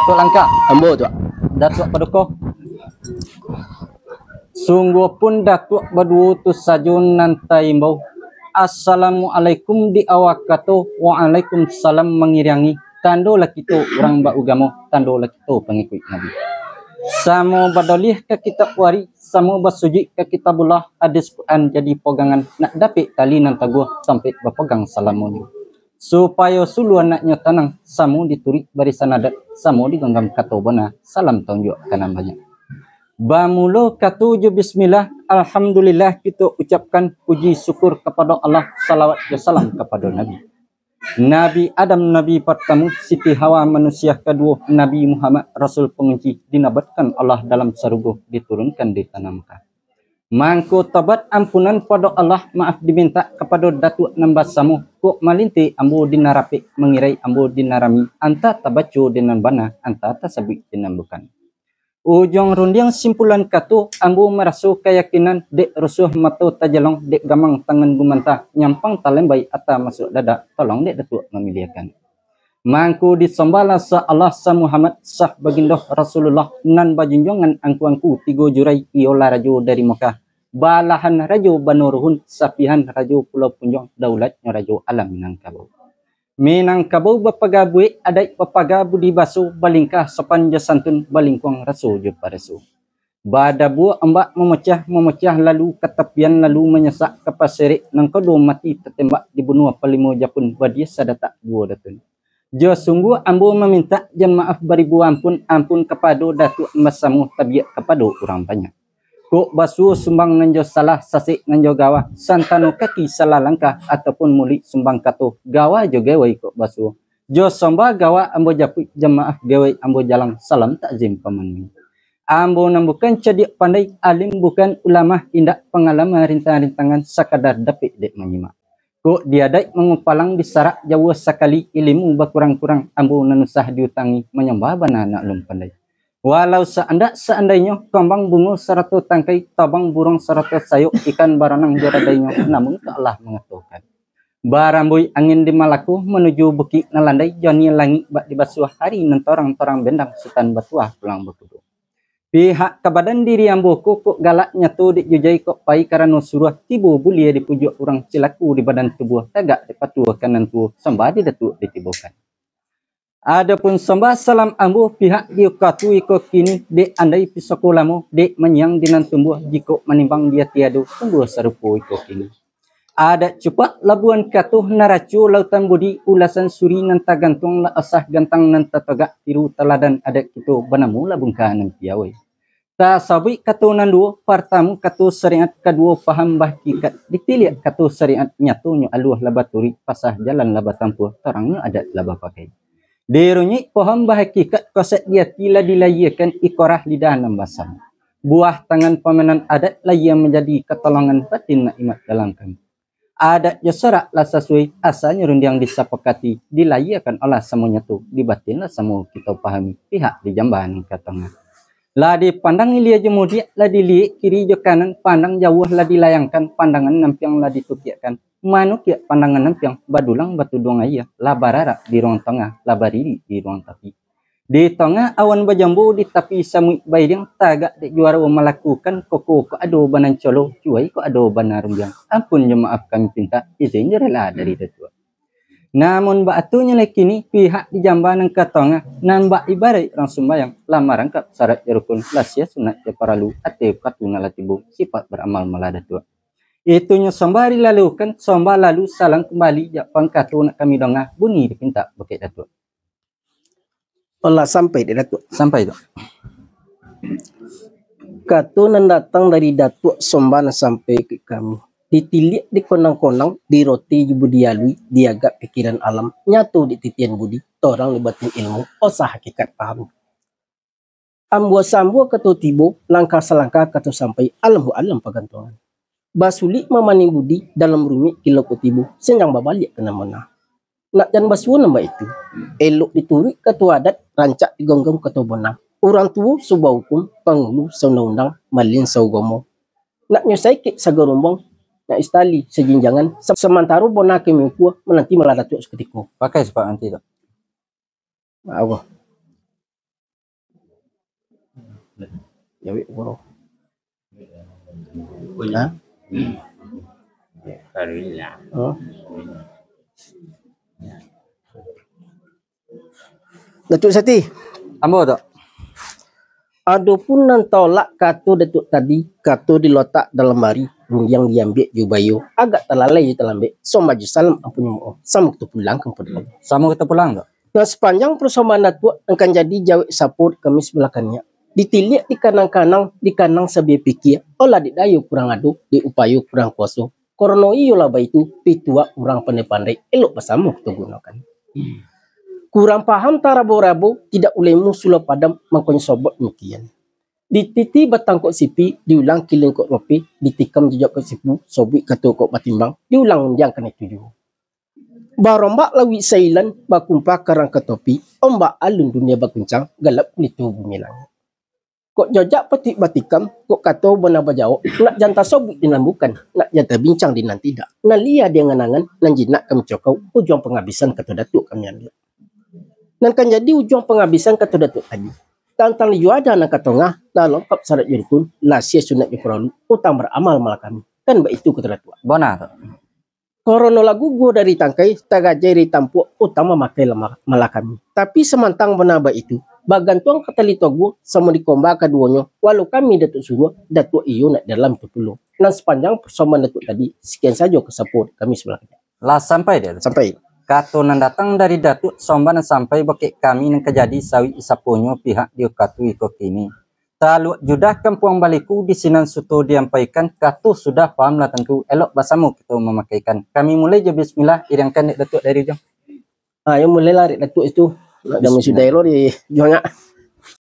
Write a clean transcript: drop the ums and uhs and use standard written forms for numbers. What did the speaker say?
Datuk Langka. Ambo tu. Datuk Paduko. Sungguh pun Datuk berdua tu sajun nantai imbau. Assalamualaikum di awak kato. Waalaikumsalam mengirangi. Tando lah kita orang beragama. Tando lah kita pengikut Nabi. Samo badolih ke kitab wari. Samo basuji ke kitabullah. Hadis Quran jadi pegangan. Nak dapat tali nan taguh sampai berpegang salamun. Supaya suluan naknya tanang. Samo dituri barisan adat. Samo digenggam kato bona. Salam tunjuk kanan banyak. Bamulo katuju bismillah. Alhamdulillah kita ucapkan puji syukur kepada Allah. Salawat dan salam kepada Nabi. Nabi Adam, Nabi pertama, Siti Hawa manusia kedua, Nabi Muhammad Rasul pengunci, dinabatkan Allah dalam surga, diturunkan di tanah Mekah. Mangko tabat ampunan pada Allah, maaf diminta kepada Datuk Nambah Samu, kok malinti ambo dinarapi, mengirai ambo dinarami, anta tabacu dengan bana, anta tasabik dengan bukan. Ujung rundiang simpulan katu ambu merasu keyakinan dek rusuh mata tajalong dek gamang tangan gumantah nyampang talembai atau masuk dada tolong dek Datuk memiliakan. Mangku disembala sa Allah sa Muhammad sah baginda Rasulullah nan bajunjongan angku tiga jurai iola rajo dari Mekah. Balahan rajo Banuruhun sapihan rajo Pulau Punjong daulatnya rajo alam Minangkabau. Minangkabau bapagabui adai papagabu di basu balingkah sepanja santun balingkuang rasu jupa rasu. Badabu ambak memecah lalu ketepian lalu menyesak ke pasirik nang kedua mati tertembak dibunuh pelimo japun badia sadata dua datun. Jo sungguh ambo meminta jan maaf beribu ampun kepada Datuk Mas Samu tabiat kepada orang banyak. Kok basu sumbang nanjo salah sasik nanjo gawa santano kaki salah langkah ataupun mulik sumbang kato gawa jo gawai kok basu jo somba gawa ambo japuk jemaah gawai ambo jalang salam takzim pamanmi ambo nambukan cedik pandai alim bukan ulama indak pengalaman rintangan sakadar dapik dek menyimak kok diadai mengupalang disarak jauh sekali ilmu berkurang-kurang ambo nanusah diutangi menyembah bana nak lum pandai. Walau seandainya kembang bunga seratus tangkai, tabang burung seratus sayuk, ikan baranang jaradainya, namun Allah mengatakan. Barambui angin di Malaku menuju bukit nalandai, joni langit bak di basuh hari nentorang-torang bendang sutan batuah pulang berkudu. Pihak kebadan diri amboku kok galak nyatu dijujai kok pai karena suruh tibu bulia di pujuk orang cilaku di badan tubuh, tagak di patuah kanan tubuh, sembah di datuk ditibukan. Adapun sembah salam ambo pihak diukatu iko kini dek andai pisokulamu dek menyang dinan tumbuh jika menimbang dia tiadu tumbuh serupu iko kini. Ada cepat labuan katuh naracu lautan budi ulasan suri nanta gantung la asah gantang nanta tegak tiru teladan adat kita banamu labungka nan piawai. Ta sabi katu nandu pertama katu syariat kedua paham bahkikat ditilik katu syariat nyatunya aluah labaturi pasah jalan labatampuh terangnya adat labah pakai. Derunyi pohon bahakikat koset dia tila dilayakan ikorah lidah nambasam. Buah tangan pemanan adat laya menjadi ketolongan batin nak imat dalam kami. Adat jasarak lah sesuai asalnya rundiang disepakati dilayakan oleh semuanya tu. Dibatin lah semua kita pahami pihak di jamban ke tengah. Lah dipandang ilia jemudiak lah diliik kiri je kanan pandang jauh lah dilayangkan pandangan nampiang lah ditukiakan. Manuk ya pandangan nampiang badulang batu duang ayah labararak di ruang tengah labariri di ruang tapi di tengah awan bajambu di tapi samui bayang tagak dek juara melakukan koko ko ado banan colo cuai ko ado banar rumbiang ampun jemaaf kami pinta izin rela dari datua namun batunya lekini pihak di jambanan ke tengah nambah ibarat orang sumbayang lama rangkap syarat rukun lasia sunat paralu atau katuna latibu sifat beramal maladatua. Itunya sombari lalu kan somba lalu salang kembali jak pangkatu nak kami dongah bunyi dipinta bukit Datuk. Allah sampai di Datuk. Sampai tu. Katu nan datang dari Datuk Sombana sampai ke kami. Ditilik di konang-konang, di roti dialui, diagak pikiran alam, nyatu di titian budi, torang libatin ilmu, osah hakikat paham. Ambua-sambua katu tibo, langkah selangkah katu sampai alam pagantungan. Basuli mamani budi dalam rumit kilo kutibu senjang babalik kena mana. Nak jan basu nama itu. Elok dituri ketua adat rancak digonggong ketua bonang. Orang tua subah hukum pangulu undang-undang malin saugomo. Nak nyusai ke sagarumbong nak istali sejinjangan sementara bona kemimpu menanti meladatuk seketika. Pakai sepak nanti tu. Allah. Jawi bro. Hah? Oh. Datuk Sati, Ambo tu. adapun nan tolak kato datuk tadi, kato diletak dalam mari, yang diambil jubayo, agak terlalai terlambat. So maju salam ampun mo, sama kita pulang ke peduli. Sama kita pulang tu. Nah sepanjang persoalan itu akan jadi jawab support kami sebelahkannya. Ditilik di kanang-kanang, di kanang sebiar pikir, olah di dayu kurang adu, di upayu kurang kuasa. Korona iyo lah itu, pitua orang pandai-pandai, elok bersama kita gunakan. Kurang paham tarabo-rabo, tidak ulemu sulah padam mangkon sobat demikian. Dititi batang kok sipi, diulang kiling kok lopi, ditikam jejak kok sipu, sobik katu kok batimbang, diulang yang kena tujuh. Barombak lawi sailan, bakumpa karang ketopi, ombak alun dunia bakuncang, galap nitu bumi langit. Kok jajak petik batikam, kok kato benar bajau, nak janta sobik dinambukan, nak janta bincang dinan tidak. Nak lia dia nganangan, nan jinak kami cokau, ujung penghabisan kata datuk kami ambil. Dan kan jadi ujung penghabisan kata datuk tadi. Tantang liu ada nak katongah, lah lengkap syarat jurikun, lah sia sunat diperlu, utang beramal malah kami. Kan baik itu kata datuk. Bona tu. Korono lagu gua dari tangkai, tagajari tampuk, utama makai malah kami. Tapi semantang benaba itu, bagantuang kata lito gua, sama dikomba keduanya, walau kami datuk suruh, datuk iyo nak dalam 10. Dan sepanjang persoalan datuk tadi, sekian saja kesaput kami sebelah kita. Lah sampai dia. Sampai. Kato nan datang dari Datuk Somban sampai bakit kami nan kejadi sawi isaponyo pihak dia katu iko kini. Talu judah kampung baliku di sinan suto diampaikan kato sudah paham lah tentu elok basamu kita memakaikan. Kami mulai je bismillah irangkan Datuk dari jom. Yang mulai lari datuk itu. Dah mesti dah elok di juangnya.